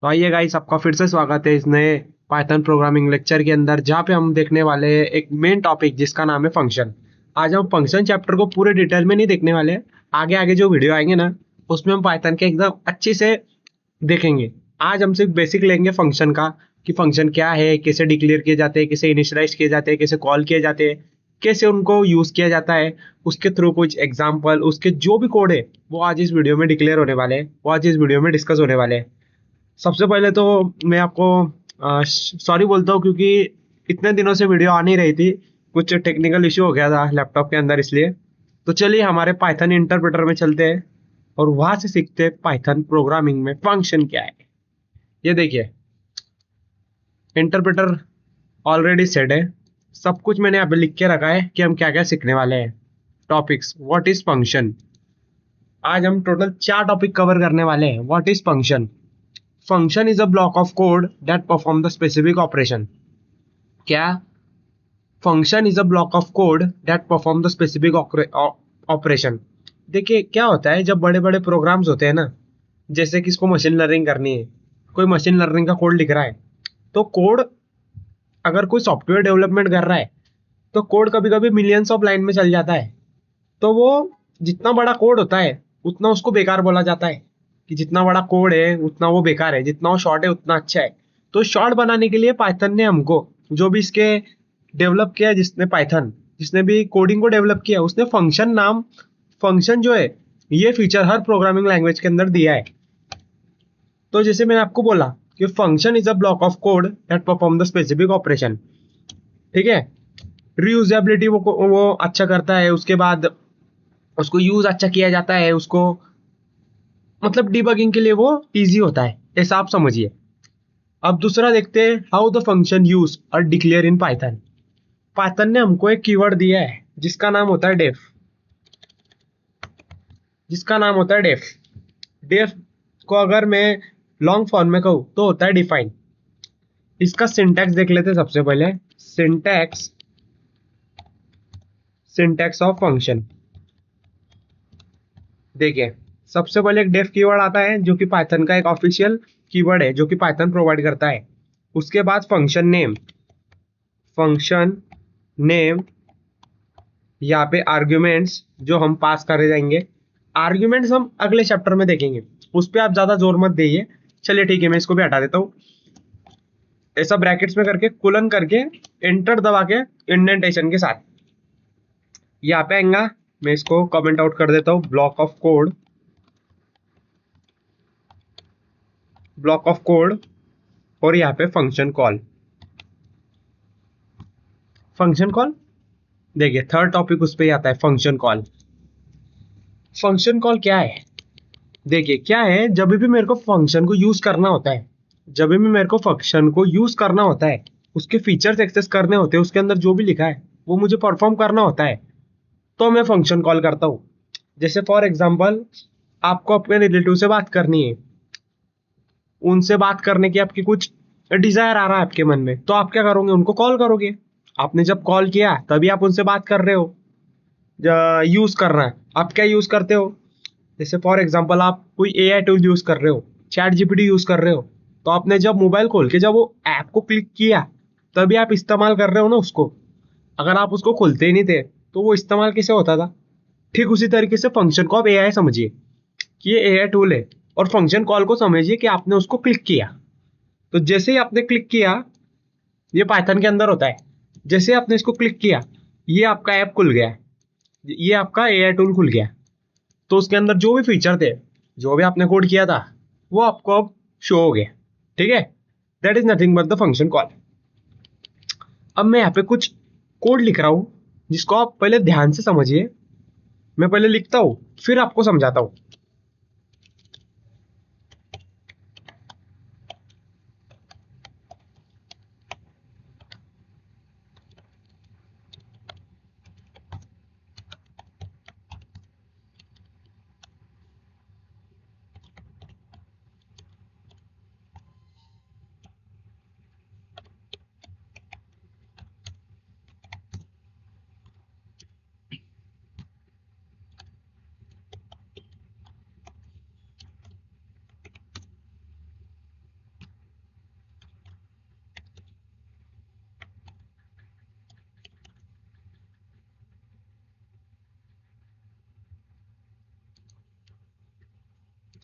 तो आइए गाइस, आपका फिर से स्वागत है इस नए पाइथन प्रोग्रामिंग लेक्चर के अंदर, जहाँ पे हम देखने वाले हैं एक मेन टॉपिक जिसका नाम है फंक्शन। आज हम फंक्शन चैप्टर को पूरे डिटेल में नहीं देखने वाले हैं। आगे आगे जो वीडियो आएंगे ना, उसमें हम पाइथन के एकदम अच्छे से देखेंगे। आज हम सिर्फ बेसिक लेंगे फंक्शन का, कि फंक्शन क्या है, कैसे डिक्लेयर किए जाते हैं, कैसे इनिशियलाइज किए जाते हैं, कैसे कॉल किए जाते हैं, कैसे उनको यूज किया जाता है, उसके थ्रू कुछ एग्जाम्पल, उसके जो भी कोड है वो आज इस वीडियो में डिक्लेयर होने वाले हैं, वो आज इस वीडियो में डिस्कस होने वाले हैं। सबसे पहले तो मैं आपको सॉरी बोलता हूँ, क्योंकि इतने दिनों से वीडियो आ नहीं रही थी। कुछ टेक्निकल इश्यू हो गया था लैपटॉप के अंदर, इसलिए। तो चलिए हमारे पाइथन इंटरप्रेटर में चलते हैं और वहां से सीखते हैं पाइथन प्रोग्रामिंग में फंक्शन क्या है। ये देखिए, इंटरप्रेटर ऑलरेडी सेट है। सब कुछ मैंने यहाँ पे लिख के रखा है कि हम क्या क्या सीखने वाले हैं। Topics, what is function. आज हम टोटल 4 टॉपिक कवर करने वाले हैं। What is function. Function is a block of code that perform the specific operation. क्या? Function is a block of code that perform the specific operation. देखिए क्या होता है, जब बड़े बड़े प्रोग्राम्स होते हैं ना, जैसे कि इसको मशीन लर्निंग करनी है, कोई मशीन लर्निंग का कोड लिख रहा है, तो कोड, अगर कोई सॉफ्टवेयर डेवलपमेंट कर रहा है, तो कोड कभी कभी मिलियंस ऑफ लाइन में चल जाता है। तो वो जितना बड़ा कोड होता है उतना उसको बेकार बोला जाता है, कि जितना बड़ा कोड है उतना वो बेकार है, जितना वो शॉर्ट है उतना अच्छा है। तो शॉर्ट बनाने के लिए पाइथन ने हमको, जो भी इसके डेवलप किया है, जिसने पाइथन, जिसने भी कोडिंग को डेवलप किया, उसने फंक्शन जो है, ये फीचर हर प्रोग्रामिंग लैंग्वेज के अंदर दिया है। तो जैसे मैंने आपको बोला कि function is a block of code that perform the specific operation. ठीक है। रीयूजेबिलिटी वो अच्छा करता है, उसके बाद उसको यूज अच्छा किया जाता है, उसको मतलब डिबगिंग के लिए वो इजी होता है, ऐसा आप समझिए। अब दूसरा देखते हैं, हाउ द फंक्शन यूज और डिक्लेयर इन पाइथन। पाइथन ने हमको एक कीवर्ड दिया है जिसका नाम होता है डेफ। जिसका नाम होता है डेफ। डेफ को अगर मैं लॉन्ग फॉर्म में कहूँ तो होता है डिफाइन। इसका सिंटैक्स देख लेते हैं सबसे पहले। Syntax, syntax of function. देखिए, सबसे पहले एक डेफ कीवर्ड आता है, जो कि पाइथन का एक ऑफिशियल कीवर्ड है, जो कि पाइथन प्रोवाइड करता है। उसके बाद फंक्शन नेम। फंक्शन नेम, यहाँ पे आर्ग्यूमेंट्स जो हम पास करे जाएंगे। आर्ग्यूमेंट्स हम अगले चैप्टर में देखेंगे, उस पर आप ज्यादा जोर मत देइए। चलिए ठीक है, मैं इसको भी हटा देता हूँ। ऐसा ब्रैकेट्स में करके, कुलन करके, एंटर दबा के, इंडेंटेशन के साथ यहाँ पे आएगा। मैं इसको कमेंट आउट कर देता हूँ, block of code, block of code, और यहाँ पे फंक्शन कॉल। फंक्शन कॉल, देखिए थर्ड टॉपिक उस पे ही आता है, फंक्शन कॉल। फंक्शन कॉल क्या है? देखिए क्या है, जब भी मेरे को फंक्शन को यूज करना होता है, जब भी मेरे को फंक्शन को यूज करना होता है, उसके फीचर्स एक्सेस करने होते हैं, उसके अंदर जो भी लिखा है वो मुझे परफॉर्म करना होता है, तो मैं फंक्शन कॉल करता हूँ। जैसे फॉर एग्जाम्पल, आपको अपने रिलेटिव से बात करनी है, उनसे बात करने की आपकी कुछ डिजायर आ रहा है आपके मन में, तो आप क्या करोगे? उनको कॉल करोगे। आपने जब कॉल किया तभी आप उनसे बात कर रहे हो। यूज करना है, आप क्या यूज करते हो? जैसे फॉर एग्जांपल, आप कोई एआई टूल यूज कर रहे हो, चैट जीपीटी यूज कर रहे हो, तो आपने जब मोबाइल खोल के जब वो ऐप को क्लिक किया, तभी आप इस्तेमाल कर रहे हो ना उसको। अगर आप उसको खोलते ही नहीं थे तो वो इस्तेमाल कैसे होता था? ठीक उसी तरीके से फंक्शन को आप एआई समझिए, कि ये एआई टूल है, और फंक्शन कॉल को समझिए कि आपने उसको क्लिक किया। तो जैसे ही आपने क्लिक किया, ये पाइथन के अंदर होता है, जैसे ही आपने इसको क्लिक किया, ये आपका ऐप खुल गया, ये आपका एआई टूल खुल गया। तो उसके अंदर जो भी फीचर थे, जो भी आपने कोड किया था, वो आपको अब शो हो गया। ठीक है। That is nothing but the function call. अब मैं यहाँ पे कुछ कोड लिख रहा हूं, जिसको आप पहले ध्यान से समझिए। मैं पहले लिखता हूं, फिर आपको समझाता हूं।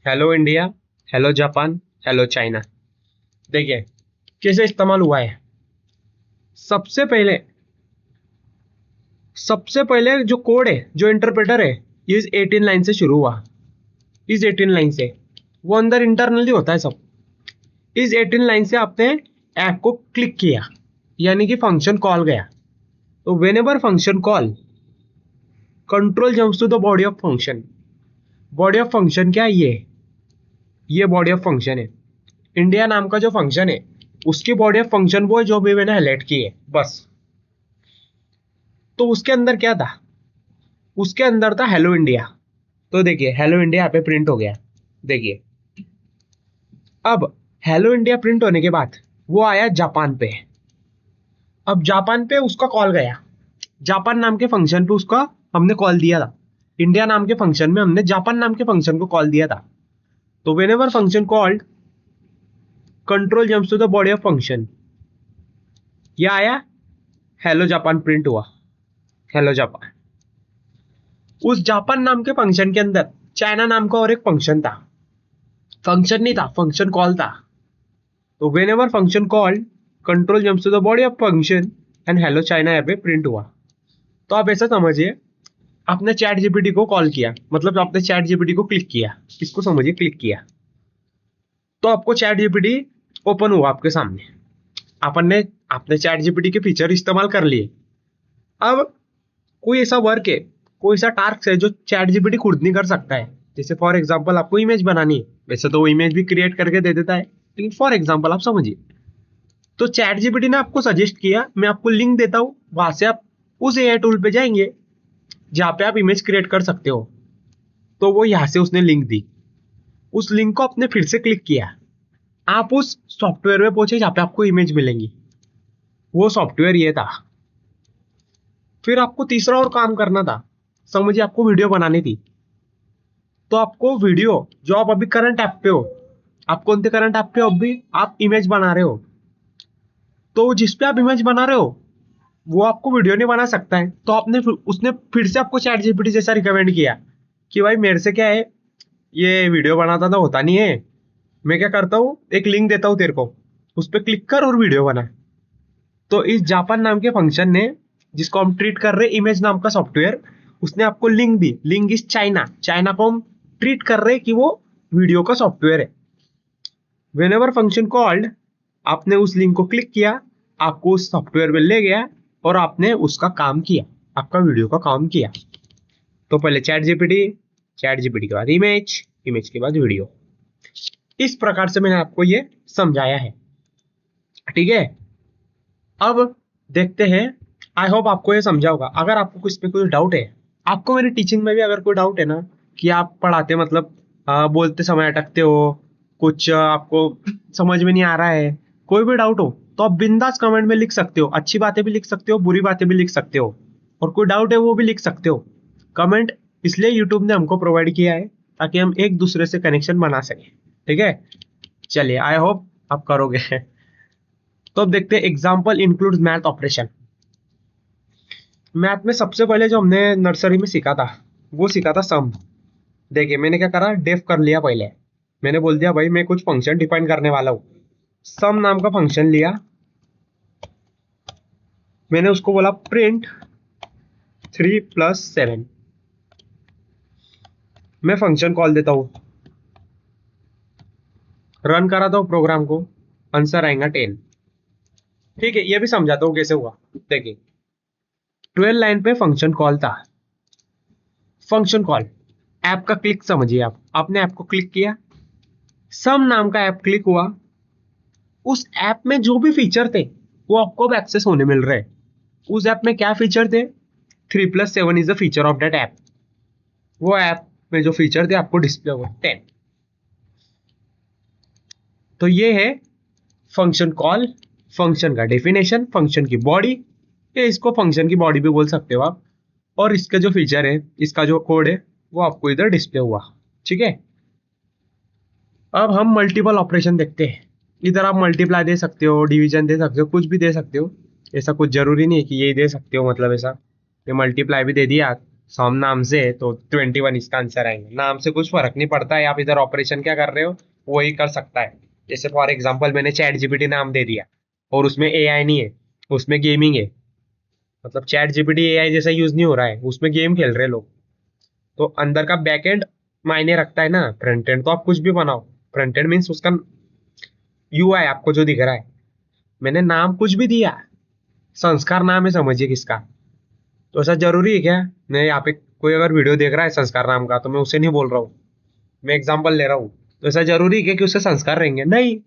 Hello India, hello Japan, hello China. देखिए कैसे इस्तेमाल हुआ है। सबसे पहले सबसे पहले जो कोड है, जो इंटरप्रेटर है, ये इस 18 लाइन से शुरू हुआ। इस 18 लाइन से वो अंदर इंटरनली होता है सब। इस 18 लाइन से आपने ऐप को क्लिक किया, यानी कि फंक्शन कॉल गया। तो whenever function call, control jumps to the body of function. Body of function क्या है? ये बॉडी ऑफ फंक्शन है। इंडिया नाम का जो फंक्शन है, उसकी बॉडी ऑफ फंक्शन वो है जो भी मैंने हाईलाइट की है बस। तो उसके अंदर क्या था? उसके अंदर था हेलो इंडिया। तो देखिए हेलो इंडिया यहाँ पे प्रिंट हो गया। देखिए अब हेलो इंडिया प्रिंट होने के बाद वो आया जापान पे। अब जापान पे उसका कॉल गया। जापान नाम के फंक्शन पे उसका हमने कॉल दिया था। इंडिया नाम के फंक्शन में हमने जापान नाम के फंक्शन को कॉल दिया था। तो whenever function called, control jumps to the body of function. यह आया हेलो जापान प्रिंट हुआ। Hello Japan. उस जापान नाम के फंक्शन के अंदर चाइना नाम का और एक फंक्शन था। फंक्शन नहीं था, फंक्शन कॉल था। तो whenever function call, control jumps to the body of function and hello China यहाँ पे प्रिंट हुआ। तो आप ऐसा समझिए, आपने चैट जीपीटी को कॉल किया, मतलब आपने चैट जीपीटी को क्लिक किया। इसको समझिए, क्लिक किया तो आपको चैट जीपीटी ओपन हुआ आपके सामने। आपने आपने चैट जीपीटी के फीचर इस्तेमाल कर लिए। अब कोई ऐसा वर्क है, कोई ऐसा टास्क है जो चैट जीपीटी खुद नहीं कर सकता है। जैसे फॉर एग्जांपल आपको इमेज बनानी है, वैसे तो वो इमेज भी क्रिएट करके दे देता है, लेकिन फॉर एग्जांपल आप समझिए। तो चैट जीपीटी ने आपको सजेस्ट किया, मैं आपको लिंक देता हूं, वहां से आप उस एआई टूल पे जाएंगे जहां पे आप इमेज क्रिएट कर सकते हो। तो वो यहां से उसने लिंक दी। उस लिंक को आपने फिर से क्लिक किया, आप उस सॉफ्टवेयर में पहुंचे जहां पे आपको इमेज मिलेंगी। वो सॉफ्टवेयर ये था। फिर आपको तीसरा और काम करना था। समझिए आपको वीडियो बनानी थी। तो आपको वीडियो, जो आप अभी करंट ऐप पे हो, आप कौन से करंट ऐप पे हो? अभी आप इमेज बना रहे हो। तो जिस पे आप इमेज बना रहे हो वो आपको वीडियो नहीं बना सकता है। तो उसने फिर से आपको चैट जीपीटी जैसा रिकमेंड किया कि भाई मेरे से क्या है, ये वीडियो बनाता था होता नहीं है, मैं क्या करता हूँ, एक लिंक देता हूँ तेरे को, उस पर क्लिक कर और वीडियो बना। तो इस जापान नाम के फंक्शन ने, जिसको हम ट्रीट कर रहे हैं इमेज नाम का सॉफ्टवेयर, उसने आपको link the. Link is China. China को हम ट्रीट कर रहे हैं कि वो वीडियो का सॉफ्टवेयर है। वेन एवर फंक्शन कॉल्ड, आपने उस लिंक को क्लिक किया, आपको उस सॉफ्टवेयर में ले गया और आपने उसका काम किया, आपका वीडियो का काम किया। तो पहले चैट जीपीटी, चैट जीपीटी के बाद इमेज, इमेज के बाद वीडियो। इस प्रकार से मैंने आपको ये समझाया है, ठीक है। अब देखते हैं, आई होप आपको ये समझा होगा। अगर आपको कुछ पे कोई डाउट है, आपको मेरी टीचिंग में भी अगर कोई डाउट है ना, कि आप पढ़ाते मतलब बोलते समय अटकते हो, कुछ आपको समझ में नहीं आ रहा है, कोई भी डाउट हो तो आप बिंदास कमेंट में लिख सकते हो। अच्छी बातें भी लिख सकते हो, बुरी बातें भी लिख सकते हो, और कोई डाउट है वो भी लिख सकते हो। कमेंट इसलिए यूट्यूब ने हमको प्रोवाइड किया है ताकि हम एक दूसरे से कनेक्शन बना सके, ठीक है। चलिए, आई होप आप करोगे। तो अब देखते हैं, example includes math operation. Math में सबसे पहले जो हमने नर्सरी में सीखा था, वो सीखा था सम। देखिए मैंने क्या करा, डेफ कर लिया। पहले मैंने बोल दिया भाई मैं कुछ फंक्शन डिफाइन करने वाला हूं। सम नाम का फंक्शन लिया, मैंने उसको बोला प्रिंट 3+7। मैं फंक्शन कॉल देता हूं, रन कराता हूं प्रोग्राम को, आंसर आएगा 10। ठीक है, ये भी समझाता हूं कैसे हुआ। देखिए 12 लाइन पे फंक्शन कॉल था। फंक्शन कॉल ऐप का क्लिक समझिए। आप आपने ऐप को क्लिक किया, सम नाम का ऐप क्लिक हुआ। उस ऐप में जो भी फीचर थे वो आपको अब एक्सेस होने मिल रहे हैं। उस ऐप में क्या फीचर थे? 3+7 is the feature of that app. वो ऐप में जो फीचर थे आपको डिस्प्ले हुआ 10। तो ये है फंक्शन कॉल, फंक्शन का डेफिनेशन, फंक्शन की बॉडी, या इसको फंक्शन की बॉडी भी बोल सकते हो आप। और इसका जो फीचर है, इसका जो कोड है, वो आपको इधर डिस्प्ले हुआ, ठीक है। अब हम मल्टीपल ऑपरेशन देखते हैं। इधर आप मल्टीप्लाई दे सकते हो, डिवीजन दे सकते हो, कुछ भी दे सकते हो। ऐसा कुछ जरूरी नहीं है कि यही दे सकते हो, मतलब ऐसा। ये मल्टीप्लाई भी दे दिया सम नाम से तो 21 इसका आंसर आएंगे। नाम से कुछ फर्क नहीं पड़ता है, आप इधर ऑपरेशन क्या कर रहे हो वही कर सकता है। जैसे फॉर एग्जाम्पल मैंने चैट जीपीटी नाम दे दिया और उसमें एआई नहीं है, उसमें गेमिंग है। मतलब चैट जीपीटी एआई जैसा यूज नहीं हो रहा है, उसमें गेम खेल रहे हैं लोग। तो अंदर का बैकएंड मायने रखता है ना। फ्रंट एंड तो आप कुछ भी बनाओ, फ्रंट एंड मीन्स उसका यूआई आपको जो दिख रहा है। मैंने नाम कुछ भी दिया, संस्कार नाम है समझिए किसका, तो ऐसा जरूरी है क्या? मैं यहाँ पे कोई अगर वीडियो देख रहा है संस्कार नाम का तो मैं उसे नहीं बोल रहा हूँ, मैं एग्जाम्पल ले रहा हूँ। तो ऐसा जरूरी है क्या कि उससे संस्कार रहेंगे? नहीं।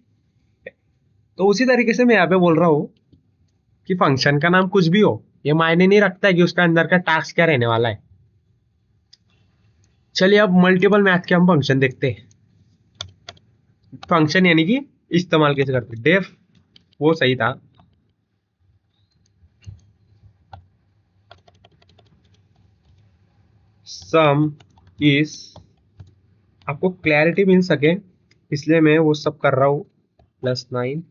तो उसी तरीके से मैं यहाँ पे बोल रहा हूँ कि फंक्शन का नाम कुछ भी हो, ये मायने नहीं रखता है कि उसका अंदर का टास्क क्या रहने वाला है। चलिए अब मल्टीपल मैथ के हम फंक्शन देखते हैं। फंक्शन यानी कि इस्तेमाल कैसे करते हैं। डेफ वो सही था। सम इज, आपको क्लैरिटी मिल सके इसलिए मैं वो सब कर रहा हूं। +9।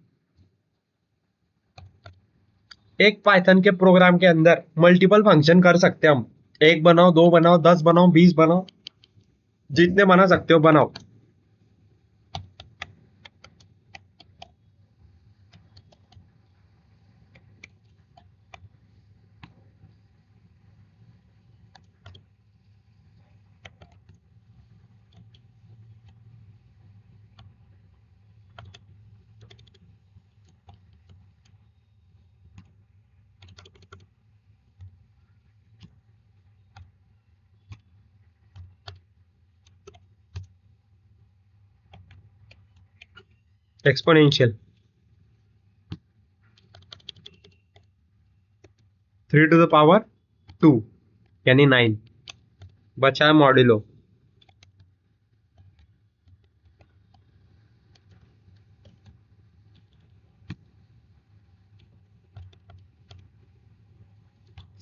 एक पाइथन के प्रोग्राम के अंदर मल्टीपल फंक्शन कर सकते हैं हम। एक बनाओ, दो बनाओ, 10 बनाओ, 20 बनाओ, जितने बना सकते हो बनाओ। एक्सपोनेंशियल 3 to the power 2 यानी 9। बचा है मॉड्यूलो।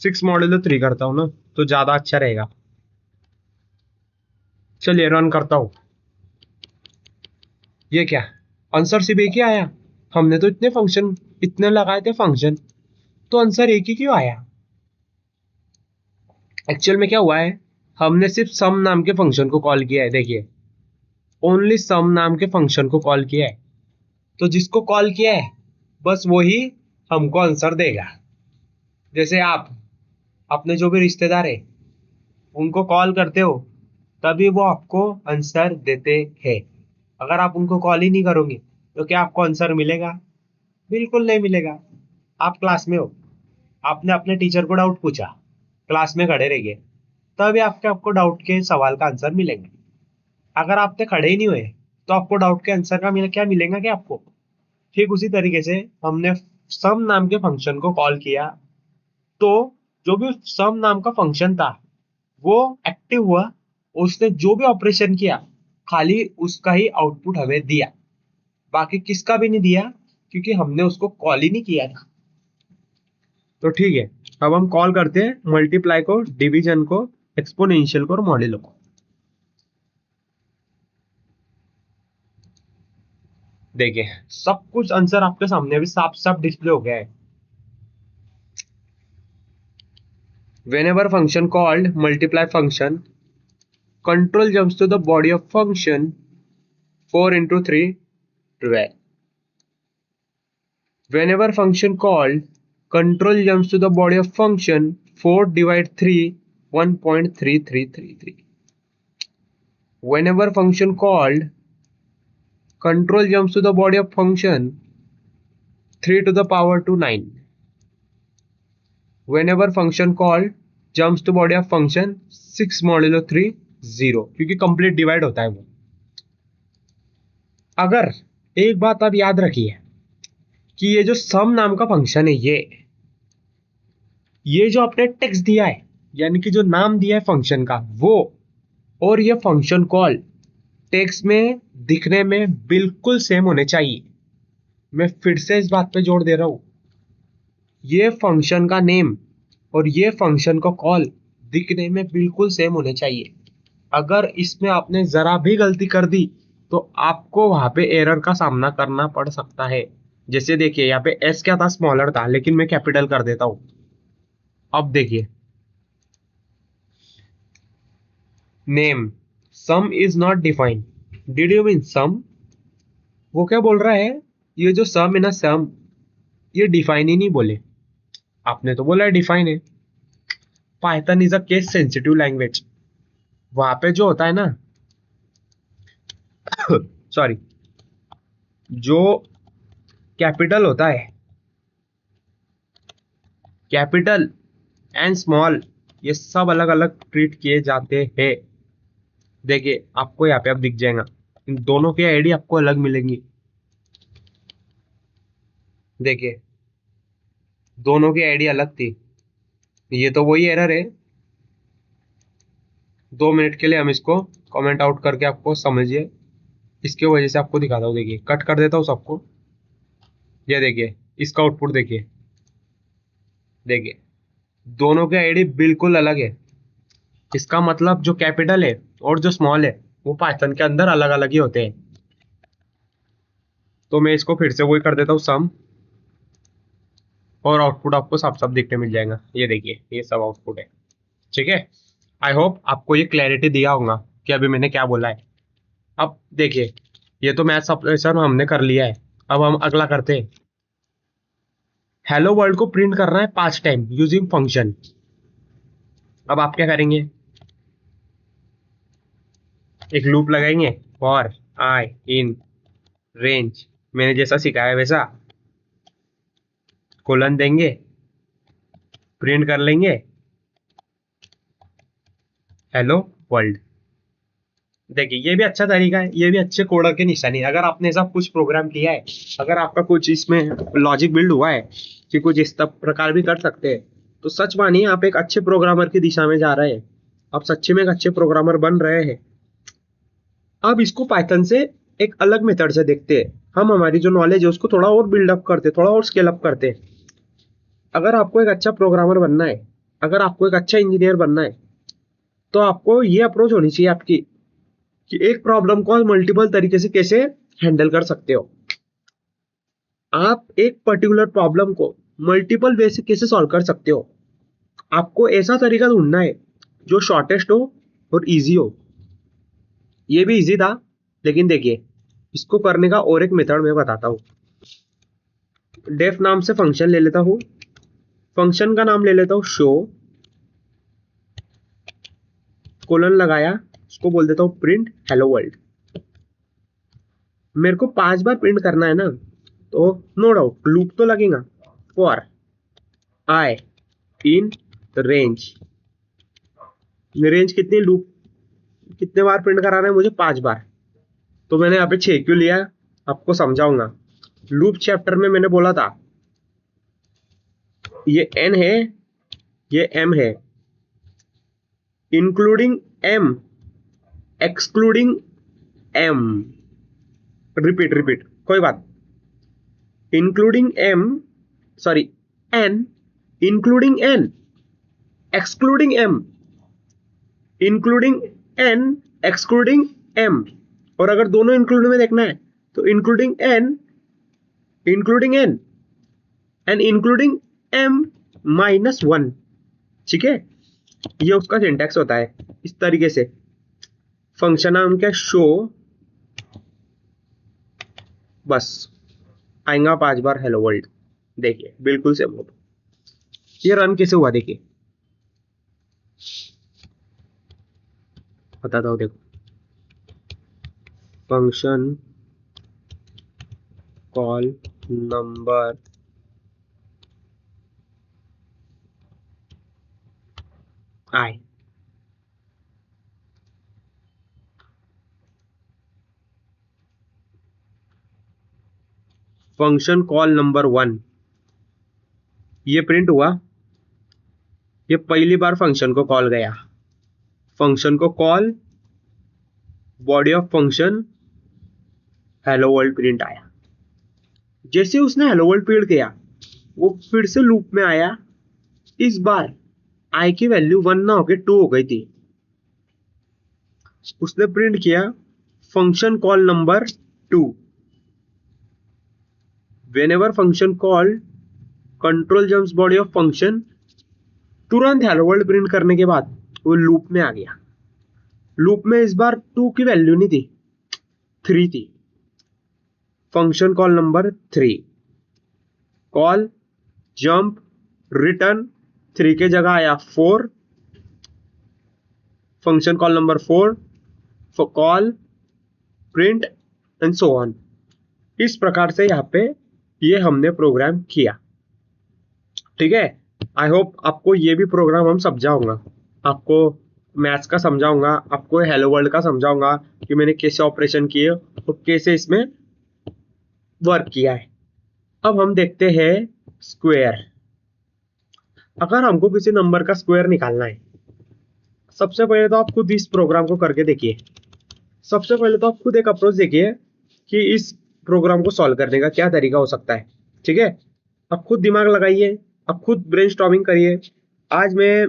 सिक्स मॉड्यूलो 3 करता हूं ना तो ज्यादा अच्छा रहेगा। चलिए रन करता हूं। ये क्या, आंसर सिर्फ एक ही आया? हमने तो इतने फंक्शन, इतने लगाए थे फंक्शन, तो आंसर एक ही क्यों आया? एक्चुअल में क्या हुआ है, हमने सिर्फ सम नाम के फंक्शन को कॉल किया है। देखिए, ओनली सम नाम के फंक्शन को कॉल किया है, तो जिसको कॉल किया है बस वही हमको आंसर देगा। जैसे आप अपने जो भी रिश्तेदार है उनको कॉल करते हो तभी वो आपको आंसर देते हैं। अगर आप उनको कॉल ही नहीं करोगे तो क्या आपको आंसर मिलेगा? बिल्कुल नहीं मिलेगा। आप क्लास में हो, आपने अपने टीचर को डाउट पूछा, क्लास में खड़े रहिए, तभी आपको डाउट के सवाल का आंसर मिलेंगे। अगर आप पे खड़े ही नहीं हुए तो आपको डाउट के आंसर का क्या मिलेगा क्या आपको? ठीक उसी तरीके से हमने सम नाम के फंक्शन को कॉल किया, तो जो भी सम नाम का फंक्शन था वो एक्टिव हुआ, उसने जो भी ऑपरेशन किया खाली उसका ही आउटपुट हमें दिया, बाकी किसका भी नहीं दिया, क्योंकि हमने उसको कॉल ही नहीं किया था। तो ठीक है, अब हम कॉल करते हैं मल्टीप्लाई को, डिवीजन को, एक्सपोनेंशियल को और मॉड्यूलो को। देखिए सब कुछ आंसर आपके सामने अभी साफ साफ डिस्प्ले हो गया है। whenever function called multiply function, control jumps to the body of function 4 into 3 12. Whenever function called control jumps to the body of function 4 divide 3 1.3333. Whenever function called control jumps to the body of function 3 to the power to 9. Whenever function called jumps to body of function 6 modulo 3 0, क्योंकि complete divide होता है वो। अगर एक बात आप याद रखिए कि ये जो सम नाम का फंक्शन है, ये जो आपने टेक्स्ट दिया है यानी कि जो नाम दिया है फंक्शन का वो, और ये फंक्शन कॉल टेक्स्ट में दिखने में बिल्कुल सेम होने चाहिए। मैं फिर से इस बात पे जोर दे रहा हूं, ये फंक्शन का नेम और ये फंक्शन का कॉल दिखने में बिल्कुल सेम होने चाहिए। अगर इसमें आपने जरा भी गलती कर दी तो आपको वहां पे एरर का सामना करना पड़ सकता है। जैसे देखिए यहाँ पे एस क्या था, स्मॉलर था, लेकिन मैं कैपिटल कर देता हूं। अब देखिए name sum is not defined, did you mean sum? वो क्या बोल रहा है, ये जो सम है ना, सम ये डिफाइन ही नहीं बोले, आपने तो बोला है डिफाइन है। Python is a case sensitive language, वहां पे जो होता है ना सॉरी, जो कैपिटल होता है, कैपिटल एंड स्मॉल ये सब अलग अलग ट्रीट किए जाते हैं। देखिए आपको यहाँ पे अब दिख जाएगा, इन दोनों की आईडी आपको अलग मिलेंगी। देखिए दोनों की आईडी अलग थी, ये तो वही एरर है। 2 मिनट के लिए हम इसको कमेंट आउट करके आपको समझिए, इसके वजह से आपको दिखाता हूँ। देखिए कट कर देता हूँ सबको, ये देखिए इसका आउटपुट देखिए, देखिए दोनों की आईडी बिल्कुल अलग है। इसका मतलब जो कैपिटल है और जो स्मॉल है वो पाइथन के अंदर अलग अलग ही होते हैं। तो मैं इसको फिर से वही कर देता हूँ सम, और आउटपुट आपको साफ साफ दिखने मिल जाएगा। ये देखिए ये सब आउटपुट है, ठीक है। आई होप आपको ये क्लैरिटी दिया होगा कि अभी मैंने क्या बोला है। अब देखिए ये तो मैथ ऑपरेशन हमने कर लिया है, अब हम अगला करते हैं। हेलो वर्ल्ड को प्रिंट करना है 5 टाइम यूजिंग फंक्शन। अब आप क्या करेंगे, एक लूप लगाएंगे फॉर आई इन रेंज, मैंने जैसा सिखाया वैसा, कोलन देंगे, प्रिंट कर लेंगे हेलो वर्ल्ड। देखिए ये भी अच्छा तरीका है, ये भी अच्छे कोडर की निशानी है। अगर आपने ऐसा कुछ प्रोग्राम किया है, अगर आपका कुछ इसमें लॉजिक बिल्ड हुआ है कि कुछ इस प्रकार भी कर सकते हैं, तो सच मानिए आप एक अच्छे प्रोग्रामर की दिशा में जा रहे हैं, आप सच्चे में एक अच्छे प्रोग्रामर बन रहे हैं। अब इसको पाइथन से एक अलग मेथड से देखते हैं, हम हमारी जो नॉलेज है उसको थोड़ा और बिल्डअप करते, थोड़ा और स्केल अप करते। अगर आपको एक अच्छा प्रोग्रामर बनना है, अगर आपको एक अच्छा इंजीनियर बनना है, तो आपको ये अप्रोच होनी चाहिए आपकी कि एक प्रॉब्लम को मल्टीपल तरीके से कैसे हैंडल कर सकते हो। आप एक पर्टिकुलर प्रॉब्लम को मल्टीपल वे से कैसे सॉल्व कर सकते हो। आपको ऐसा तरीका ढूंढना है जो शॉर्टेस्ट हो और इजी हो। ये भी इजी था, लेकिन देखिए इसको करने का और एक मेथड मैं बताता हूँ। डेफ नाम से फंक्शन ले लेता हूँ, फंक्शन का नाम ले लेता हूँ शो, कोलन लगाया, उसको बोल देता हूँ प्रिंट हेलो वर्ल्ड। मेरे को 5 बार प्रिंट करना है ना, तो नो डाउट लूप तो लगेगा for I in range. Range कितनी, लूप कितने बार प्रिंट कराना है मुझे, 5 बार। तो मैंने यहाँ पे 6 क्यों लिया आपको समझाऊंगा। लूप चैप्टर में मैंने बोला था ये n है, ये m है, including m excluding m, repeat repeat कोई बात, including m sorry n including n excluding m, including n excluding m। और अगर दोनों इंक्लूड में देखना है तो including n including n and including m -1, ठीक है। ये उसका सिंटैक्स होता है इस तरीके से। फंक्शन नाम क्या, शो, बस आएगा 5 बार हेलो वर्ल्ड। देखिए बिल्कुल से वो ये रन कैसे हुआ देखिए, बताता हूँ देखो। फंक्शन कॉल नंबर आई, फंक्शन कॉल नंबर 1 ये प्रिंट हुआ। ये पहली बार फंक्शन को कॉल गया, फंक्शन को call, body of function hello world print आया। जैसे उसने हेलो वर्ल्ड प्रिंट किया वो फिर से लूप में आया। इस बार आई की वैल्यू 1 ना होकर 2 हो गई थी। उसने प्रिंट किया function call number 2। whenever function called control germs body of function, तुरंत हेलो वर्ल्ड प्रिंट करने के बाद वो लूप में आ गया। लूप में इस बार 2 की वैल्यू नहीं थी, 3 थी। Function call number 3, call jump return, 3 के जगह आया 4, function call number 4 for call print and so on. इस प्रकार से यहाँ पे ये हमने प्रोग्राम किया। ठीक है, आई होप आपको ये भी प्रोग्राम हम समझाऊंगा, आपको मैथ्स का समझाऊंगा, आपको हेलो वर्ल्ड का समझाऊंगा कि मैंने कैसे ऑपरेशन किए और कैसे इसमें वर्क किया है। अब हम देखते हैं स्क्वायर। अगर हमको किसी नंबर का स्क्वायर निकालना है, सबसे पहले तो आप खुद इस प्रोग्राम को करके देखिए। सबसे पहले तो आप खुद एक अप्रोच देखिए कि इस प्रोग्राम को सॉल्व करने का क्या तरीका हो सकता है। ठीक है, आप खुद दिमाग लगाइए, आप खुद ब्रेनस्टॉर्मिंग करिए। आज मैं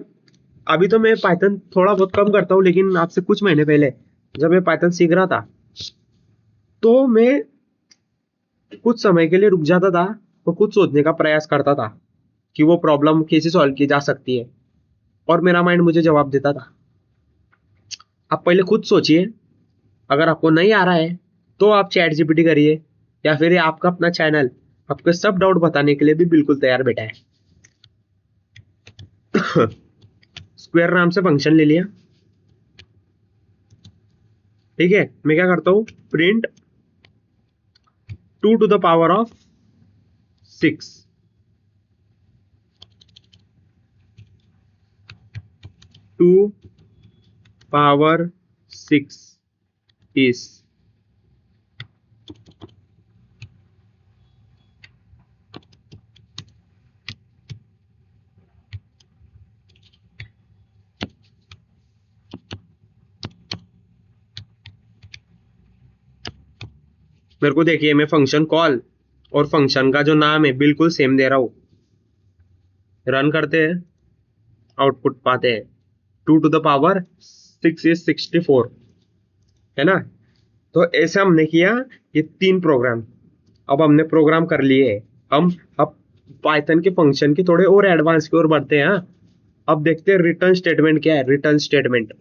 अभी तो मैं पाइथन थोड़ा बहुत कम करता हूँ, लेकिन आपसे कुछ महीने पहले जब मैं पाइथन सीख रहा था तो मैं कुछ समय के लिए रुक जाता था और कुछ सोचने का प्रयास करता था कि वो प्रॉब्लम कैसे सॉल्व की जा सकती है, और मेरा माइंड मुझे जवाब देता था। आप पहले खुद सोचिए, अगर आपको नहीं आ रहा है तो आप चैट जीपीटी करिए, या फिर आपका अपना चैनल आपके सब डाउट बताने के लिए भी बिल्कुल तैयार बैठा है। स्क्वायर नाम से फंक्शन ले लिया। ठीक है, मैं क्या करता हूं, print 2 to the power of 6, 2 power 6 is मेरे को देखिए, मैं फंक्शन कॉल और फंक्शन का जो नाम है बिल्कुल सेम दे रहा हूं। रन करते हैं, आउटपुट पाते हैं 2 to the power 6 is 64, है ना। तो ऐसे हमने किया ये 3 प्रोग्राम। अब हमने प्रोग्राम कर लिए, हम अब पाइथन के फंक्शन के थोड़े और एडवांस की ओर बढ़ते हैं। अब देखते हैं रिटर्न स्टेटमेंट क्या है। रिटर्न स्टेटमेंट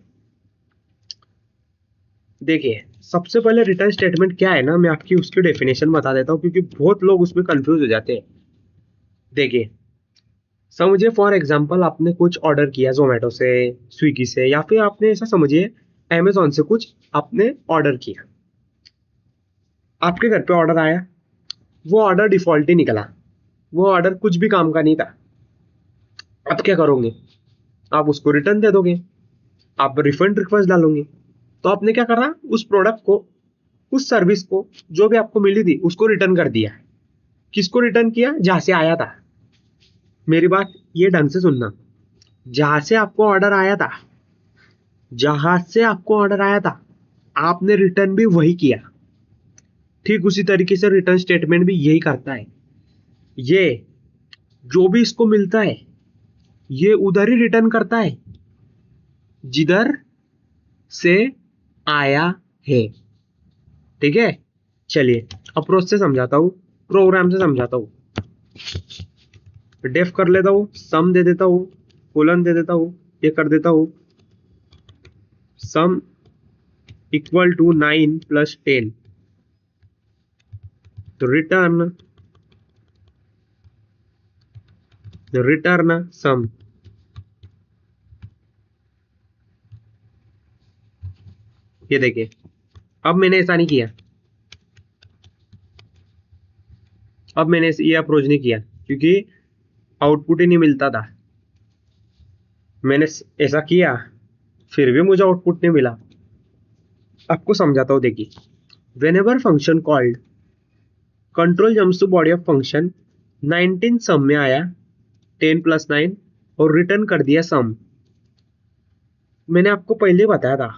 देखिए, सबसे पहले रिटर्न स्टेटमेंट क्या है ना, मैं आपकी उसकी डेफिनेशन बता देता हूँ, क्योंकि बहुत लोग उसमें कंफ्यूज हो जाते हैं। देखिए, समझिए फॉर एग्जांपल आपने कुछ ऑर्डर किया जोमेटो से, स्विगी से, या फिर आपने ऐसा समझिए अमेजोन से कुछ आपने ऑर्डर किया। आपके घर पे ऑर्डर आया, वो ऑर्डर डिफॉल्ट ही निकला, वो ऑर्डर कुछ भी काम का नहीं था। आप क्या करोगे, आप उसको रिटर्न दे दोगे, आप रिफंड रिक्वेस्ट डालोगे। तो आपने क्या करा, उस प्रोडक्ट को, उस सर्विस को, जो भी आपको मिली थी उसको रिटर्न कर दिया। किसको रिटर्न किया, जहां से आया था। मेरी बात ये ढंग से सुनना, जहां से आपको ऑर्डर आया था, जहां से आपको ऑर्डर आया था आपने रिटर्न भी वही किया। ठीक उसी तरीके से रिटर्न स्टेटमेंट भी यही करता है। ये जो भी इसको मिलता है ये उधर ही रिटर्न करता है जिधर से आया है। ठीक है, चलिए अप्रोच से समझाता हूं, प्रोग्राम से समझाता हूं। डेफ कर लेता हूं, सम दे देता हूं, कोलन दे देता हूं, ये कर देता हूं सम इक्वल टू 9 + 10, तो रिटर्न सम। ये देखिए, अब मैंने ऐसा नहीं किया, अब मैंने ये अप्रोच नहीं किया क्योंकि आउटपुट ही नहीं मिलता था। मैंने ऐसा किया फिर भी मुझे आउटपुट नहीं मिला। आपको समझाता हूं, देखिए, whenever function called control jumps to body of function, 19 sum में आया, 10 + 9 और रिटर्न कर दिया सम। मैंने आपको पहले बताया था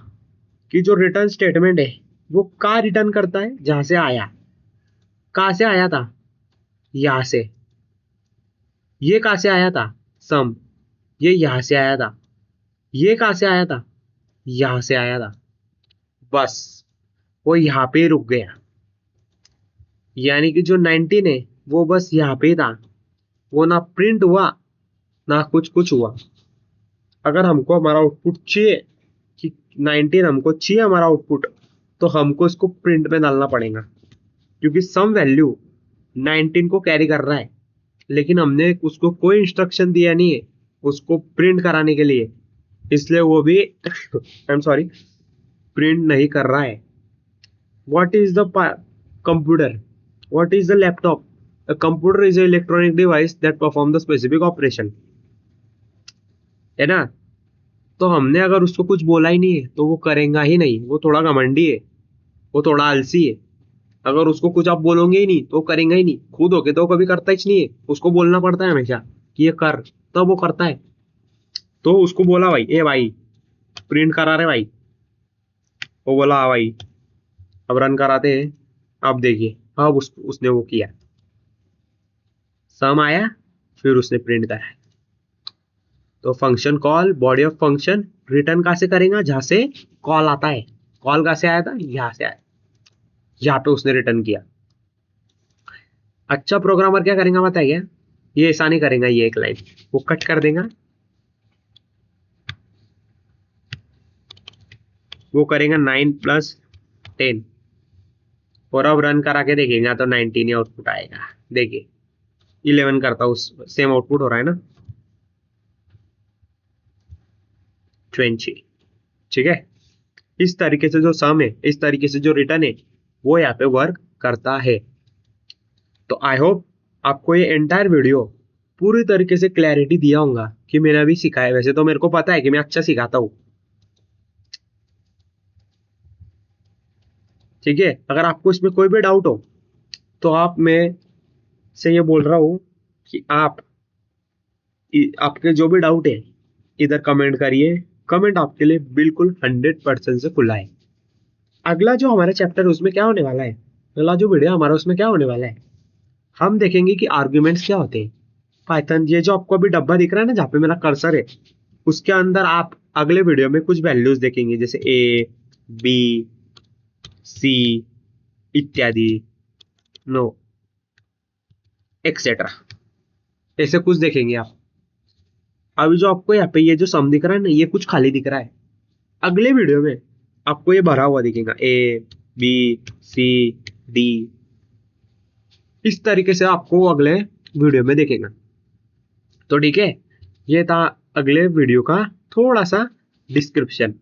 कि जो रिटर्न स्टेटमेंट है वो कहाँ रिटर्न करता है, जहां से आया। कहां से आया था, यहां से। ये कहां से आया था, सम, ये यहां से आया था। ये कहां से आया था, यहां से आया था। बस वो यहां पे ही रुक गया, यानी कि जो 19 है वो बस यहां पे ही था, वो ना प्रिंट हुआ ना कुछ कुछ हुआ। अगर हमको हमारा आउटपुट चाहिए कि 19 हमको चाहिए हमारा आउटपुट, तो हमको इसको प्रिंट में डालना पड़ेगा, क्योंकि सम वैल्यू 19 को कैरी कर रहा है, लेकिन हमने उसको कोई इंस्ट्रक्शन दिया नहीं है उसको प्रिंट कराने के लिए, इसलिए वो भी आई एम सॉरी प्रिंट नहीं कर रहा है। What is the computer? What is the laptop? A computer is an electronic device that perform the specific operation. है ना? तो हमने अगर उसको कुछ बोला ही नहीं है तो वो करेगा ही नहीं, वो थोड़ा घमंडी है, वो थोड़ा आलसी है। अगर उसको कुछ आप बोलोगे ही नहीं तो वो करेगा ही नहीं, खुद होके तो वो कभी करता ही नहीं है, उसको बोलना पड़ता है हमेशा कि ये कर, तब वो करता है। तो उसको बोला भाई, ए भाई प्रिंट करा रहे भाई, वो बोला हाँ भाई, अब रन कराते हैं। अब देखिए अब उसने वो किया, सम आया, फिर उसने प्रिंट करा। तो function call, body of function return कहां से करेगा, जहां से कॉल आता है। कॉल कहां से आया था, यहां से आया, यहाँ पे उसने रिटर्न किया। अच्छा प्रोग्रामर क्या करेगा बताइए, ये ऐसा नहीं करेगा, ये एक लाइन वो कट कर देगा, वो करेगा 9 + 10 और अब रन करा के देखेगा तो 19 ही आउटपुट आएगा। देखिए 11 करता उस सेम आउटपुट हो रहा है ना, 20। ठीक है, इस तरीके से जो सम है, इस तरीके से जो रिटर्न है, वो यहाँ पे वर्क करता है। तो आई होप आपको ये एंटायर वीडियो पूरी तरीके से क्लैरिटी दिया होगा कि मैंने अभी सिखाया। वैसे तो मेरे को पता है कि मैं अच्छा सिखाता हूँ, ठीक है। अगर आपको इसमें कोई भी डाउट हो तो आप, मैं से ये बोल रहा हूँ कि आपके जो भी डाउट है इधर कमेंट करिए। कमेंट आपके लिए बिल्कुल 100% से खुला है। अगला जो हमारा चैप्टर है उसमें क्या होने वाला है, अगला जो वीडियो हमारा उसमें क्या होने वाला है, हम देखेंगे कि आर्ग्यूमेंट्स क्या होते हैं पाइथन। ये जो आपको अभी डब्बा दिख रहा है ना जहाँ पे मेरा कर्सर है, उसके अंदर आप अगले वीडियो में कुछ वैल्यूज देखेंगे, जैसे ए, बी, सी इत्यादि, नो एक्सेट्रा, ऐसे कुछ देखेंगे आप। अभी जो आपको यहाँ पे ये जो सम दिख रहा है ना, ये कुछ खाली दिख रहा है, अगले वीडियो में आपको ये भरा हुआ दिखेगा, ए, बी, सी, डी, इस तरीके से आपको अगले वीडियो में देखेगा। तो ठीक है, ये था अगले वीडियो का थोड़ा सा डिस्क्रिप्शन।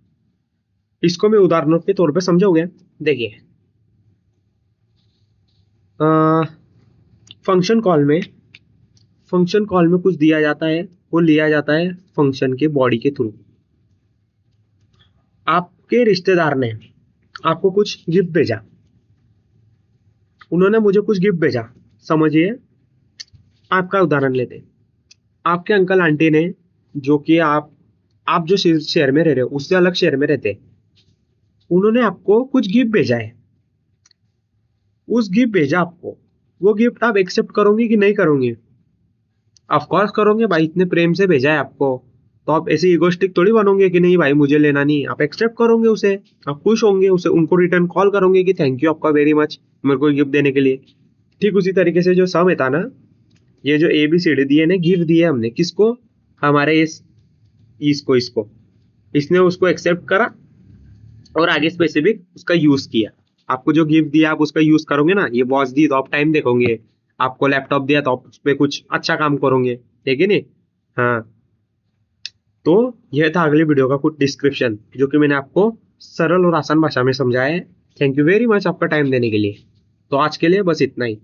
इसको मैं उदाहरणों के तौर पे समझाऊंगा। देखिए फंक्शन कॉल में कुछ दिया जाता है, वो लिया जाता है फंक्शन के बॉडी के थ्रू। आपके रिश्तेदार ने आपको कुछ गिफ्ट भेजा, उन्होंने मुझे कुछ गिफ्ट भेजा, समझिए आपका उदाहरण लेते हैं। आपके अंकल आंटी ने, जो कि आप जो शहर में रह रहे हो उससे अलग शहर में रहते, उन्होंने आपको कुछ गिफ्ट भेजा है। उस गिफ्ट भेजा आपको, वो गिफ्ट आप एक्सेप्ट करोगे कि नहीं करोगे? ऑफ कोर्स करोगे भाई, इतने प्रेम से भेजा है आपको, तो आप ऐसे इगोस्टिक थोड़ी बनोगे कि नहीं भाई मुझे लेना नहीं, आप एक्सेप्ट करोगे उसे, आप खुश होंगे, उसे उनको रिटर्न कॉल करोगे कि थैंक यू आपका वेरी मच मेरे को गिफ्ट देने के लिए। ठीक उसी तरीके से जो सम था ना, ये जो ABCD दिए ना, गिफ्ट दिए हमने किसको, हमारे इसको इसने उसको एक्सेप्ट करा और आगे स्पेसिफिक उसका यूज किया। आपको जो गिफ्ट दिया आप उसका यूज करोगे ना, ये वॉच दी तो आप टाइम देखोगे, आपको लैपटॉप दिया तो आप उस पर कुछ अच्छा काम करोगे, ठीक है नहीं? हाँ, तो यह था अगली वीडियो का कुछ डिस्क्रिप्शन, जो कि मैंने आपको सरल और आसान भाषा में समझाया है। थैंक यू वेरी मच आपका टाइम देने के लिए। तो आज के लिए बस इतना ही।